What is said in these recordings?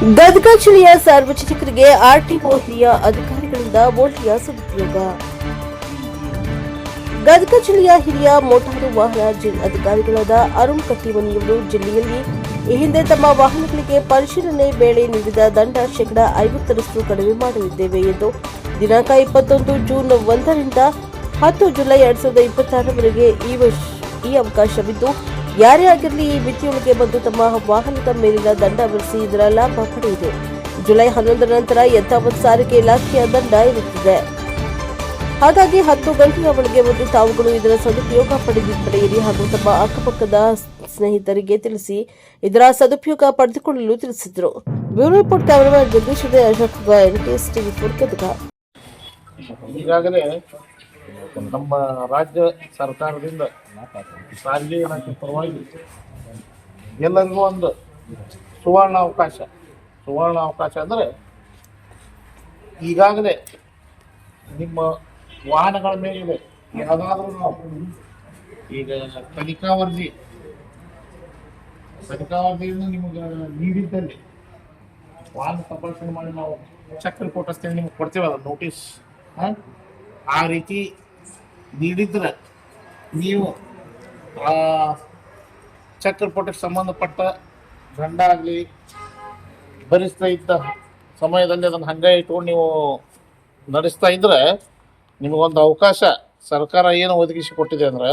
ಗದಗ ಜಿಲ್ಲೆಯ ಸಾರ್ವಜನಿಕರಿಗೆ ಆರ್ಟಿಒ ಹಿರಿಯ ಅಧಿಕಾರಿಗಳಿಂದ ಮೌಲ್ಯ ಸದುಪಯೋಗ. ಗದಗ ಜಿಲ್ಲೆಯ ಹಿರಿಯ ಮೋಟಾರು ವಾಹನ ಅಧಿಕಾರಿಗಳಾದ ಅರುಣ್ ಕಟ್ಟಿಮನಿಯವರು ಜಿಲ್ಲೆಯಲ್ಲಿ ಈ ಹಿಂದೆ ತಮ್ಮ ವಾಹನಗಳಿಗೆ ಪರಿಶೀಲನೆ ವೇಳೆ ನೀಡಿದ ದಂಡ ಶೇಕಡಾ 50ರಷ್ಟು ಕಡಿಮೆ ಮಾಡಲಿದ್ದೇವೆ ಎಂದು ದಿನಾಂಕ 21 ಜೂನ್ 1ರಿಂದ 10 ಜುಲೈ 2026ರವರೆಗೆ ಈ ಅವಕಾಶವಿದ್ದು, ಯಾರೇ ಆಗಿರಲಿ ಈ ಮಿತಿಯೊಳಗೆ ಬಂದು ತಮ್ಮ ವಾಹನದ ಮೇಲಿನ ದಂಡ ವಿಧಿಸಿ ಇದರ ಲಾಭ ಪಡೆಯಿರಿ. ಜುಲೈ 11ರ ನಂತರ ಯಥಾವತ್ ಸಾರಿಗೆ ಇಲಾಖೆಯ ದಂಡ ಇರುತ್ತದೆ. ಹಾಗಾಗಿ 10 ಗಂಟೆಯ ಒಳಗೆ ಬಂದು ತಾವುಗಳು ಇದರ ಸದುಪಯೋಗ ಪಡೆಯಿರಿ ಹಾಗೂ ತಮ್ಮ ಅಕ್ಕಪಕ್ಕದ ಸ್ನೇಹಿತರಿಗೆ ತಿಳಿಸಿ ಇದರ ಸದುಪಯೋಗ ಪಡೆದುಕೊಳ್ಳಲು ತಿಳಿಸಿದರು. Bureau report cameraman Jagadish Ashok NKS TV4 Gadag. ಈಗಾಗಲೇ ನಮ್ಮ ರಾಜ್ಯ ಸರ್ಕಾರದಿಂದ ಸಾರಿಗೆ ಇಲಾಖೆ ಪರವಾಗಿ ಎಲ್ಲರಿಗೂ ಒಂದು ಸುವರ್ಣ ಅವಕಾಶ ಅಂದರೆ ಈಗಾಗಲೇ ನಿಮ್ಮ ವಾಹನಗಳ ಮೇಲೆ ಯಾವುದಾದ್ರೂ ನಾವು ಈಗ ತನಿಖಾ ವರದಿಯನ್ನು ನಿಮಗೆ ನೀಡಿದ್ದಲ್ಲಿ ವಾಹನ ತಪಾಸಣೆ ಮಾಡಿ ನಾವು ಚೆಕ್ ರಿಪೋರ್ಟ್ ಅಷ್ಟೇ ನಿಮ್ಗೆ ಕೊಡ್ತೀವಲ್ಲ, ನೋಟಿಸ್. ಆ ರೀತಿ ನೀಡಿದ್ರೆ ನೀವು ಆ ಚೆಕ್ ರಿಪೋರ್ಟಿಗೆ ಸಂಬಂಧಪಟ್ಟ ದಂಡ ಆಗಲಿ ಭರಿಸ್ತಾ ಇದ್ದ ಸಮಯದಲ್ಲಿ ಅದನ್ನು ಹಂಗೆ ಇಟ್ಕೊಂಡು ನೀವು ನಡೆಸ್ತಾ ಇದ್ರೆ ನಿಮಗೊಂದು ಅವಕಾಶ ಸರ್ಕಾರ ಏನು ಒದಗಿಸಿ ಕೊಟ್ಟಿದೆ ಅಂದರೆ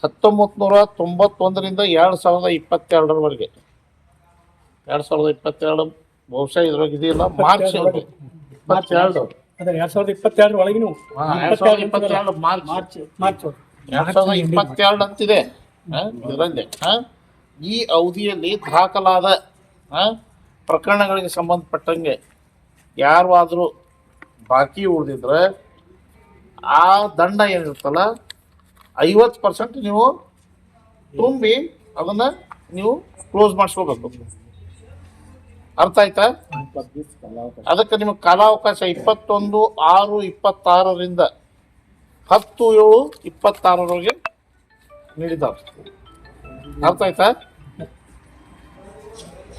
1991ರಿಂದ 2022ರವರೆಗೆ 2022 ಬಹುಶಃ ಇದ್ರಾಗ ಇದೆಯಲ್ಲ, ಮಾರ್ಚ್ 22 2022 ಅಂತಿದೆ ಇದರಲ್ಲಿ. ಈ ಅವಧಿಯಲ್ಲಿ ದಾಖಲಾದ ಪ್ರಕರಣಗಳಿಗೆ ಸಂಬಂಧಪಟ್ಟಂಗೆ ಯಾರಾದರೂ ಬಾಕಿ ಉಳಿದಿದ್ರೆ ಆ ದಂಡ ಏನಿರುತ್ತಲ್ಲ 50% ನೀವು ತುಂಬಿ ಅದನ್ನ ನೀವು ಕ್ಲೋಸ್ ಮಾಡಿಸ್ಕೋಬೇಕು. ಅರ್ಥ ಆಯ್ತಾ? ಅದಕ್ಕೆ ನಿಮಗೆ ಕಾಲಾವಕಾಶ 21/6/26ರಿಂದ 10/7/26ರವರೆಗೆ ನೀಡಿದ್ದಾರೆ. ಅರ್ಥ ಆಯ್ತಾ?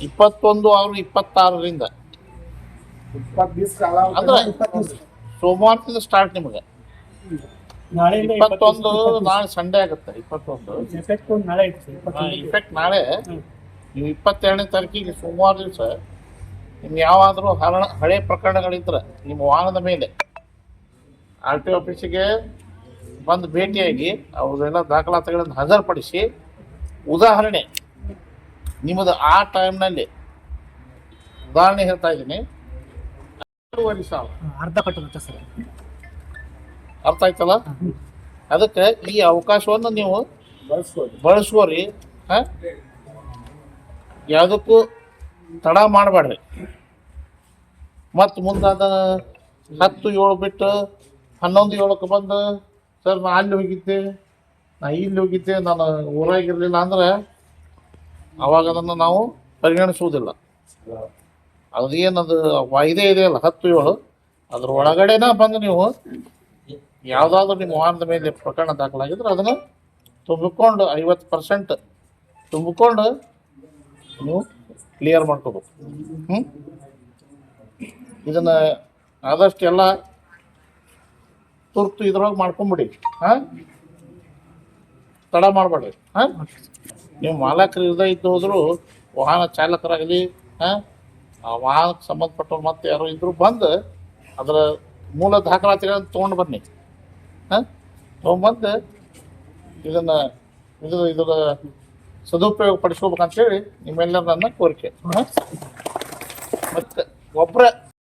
21/6/26ರಿಂದ ಅಂದ್ರೆ ಸೋಮವಾರದಿಂದ ಸ್ಟಾರ್ಟ್. ನಿಮಗೆ 21 ನಾಳೆ ಸಂಡೇ ಆಗುತ್ತೆ. 21 ಇಫೆಕ್ಟ್ ನಾಳೆ. ನೀವು 22ನೇ ತಾರೀಕಿಗೆ ಸೋಮವಾರ ದಿವಸ ನಿಮ್ಗೆ ಯಾವಾದರೂ ಹಳೆ ಪ್ರಕರಣಗಳಿದ್ರೆ ನಿಮ್ಮ ವಾಹನದ ಮೇಲೆ RTO ಆಫೀಸಿಗೆ ಬಂದು ಭೇಟಿಯಾಗಿ ಅವರೆಲ್ಲ ದಾಖಲಾತಿಗಳನ್ನು ಹಾಜರುಪಡಿಸಿ, ಉದಾಹರಣೆ ನಿಮ್ಮದು ಆ ಟೈಮ್ನಲ್ಲಿ ಉದಾಹರಣೆ ಹೇಳ್ತಾ ಇದ್ದೀನಿ, 2,500 ಅರ್ಧ ಪಟ್ಟು ಸರ್. ಅರ್ಥ ಆಯ್ತಲ್ಲ? ಅದಕ್ಕೆ ಈ ಅವಕಾಶವನ್ನು ನೀವು ಬಳಸ್ಕೋರಿ. ಯಾವುದಕ್ಕೂ ತಡ ಮಾಡಬೇಡ್ರಿ. ಮತ್ತು ಮುಂದಾದ 10/7 ಬಿಟ್ಟು 11/7ಕ್ಕೆ ಬಂದು ಸರ್ ನಾ ಅಲ್ಲಿ ಹೋಗಿದ್ದೆ, ನಾ ಇಲ್ಲಿ ಹೋಗಿದ್ದೆ, ನಾನು ಊರಾಗಿರಲಿಲ್ಲ ಅಂದರೆ ಅವಾಗ ಅದನ್ನು ನಾವು ಪರಿಗಣಿಸುವುದಿಲ್ಲ. ಅದೇನದು ವಾಯ್ದೆ ಇದೆಯಲ್ಲ 10/7, ಅದ್ರ ಒಳಗಡೆನ ಬಂದು ನೀವು ಯಾವುದಾದ್ರೂ ನಿಮ್ಮ ವಾಹನದ ಮೇಲೆ ಪ್ರಕರಣ ದಾಖಲಾಗಿದ್ರೆ ಅದನ್ನು ತುಂಬಿಕೊಂಡು 50% ತುಂಬಿಕೊಂಡು ನೀವು ಕ್ಲಿಯರ್ ಮಾಡ್ಕೋಬೇಕು. ಇದನ್ನು ಆದಷ್ಟು ಎಲ್ಲ ತುರ್ತು ಇದ್ರೊಳಗೆ ಮಾಡ್ಕೊಂಬಿಡಿ. ತಡ ಮಾಡಬೇಡ್ರಿ. ನೀವು ಮಾಲಕರು ಇದ್ದು ಹೋದರೂ ವಾಹನ ಚಾಲಕರಾಗಲಿ ಆ ವಾಹನಕ್ಕೆ ಸಂಬಂಧಪಟ್ಟವ್ರು ಮತ್ತೆ ಯಾರೋ ಇದ್ರು ಬಂದು ಅದರ ಮೂಲ ದಾಖಲಾತಿಗಳನ್ನು ತೊಗೊಂಡು ಬನ್ನಿ. ತೊಗೊಂಬಂದು ಇದರ ಸದುಪಯೋಗ ಪಡಿಸ್ಕೋಬೇಕಂತೇಳಿ ನಿಮ್ಮೆಲ್ಲರ ನನ್ನ ಕೋರಿಕೆ. ಮತ್ತು ಒಬ್ಬರ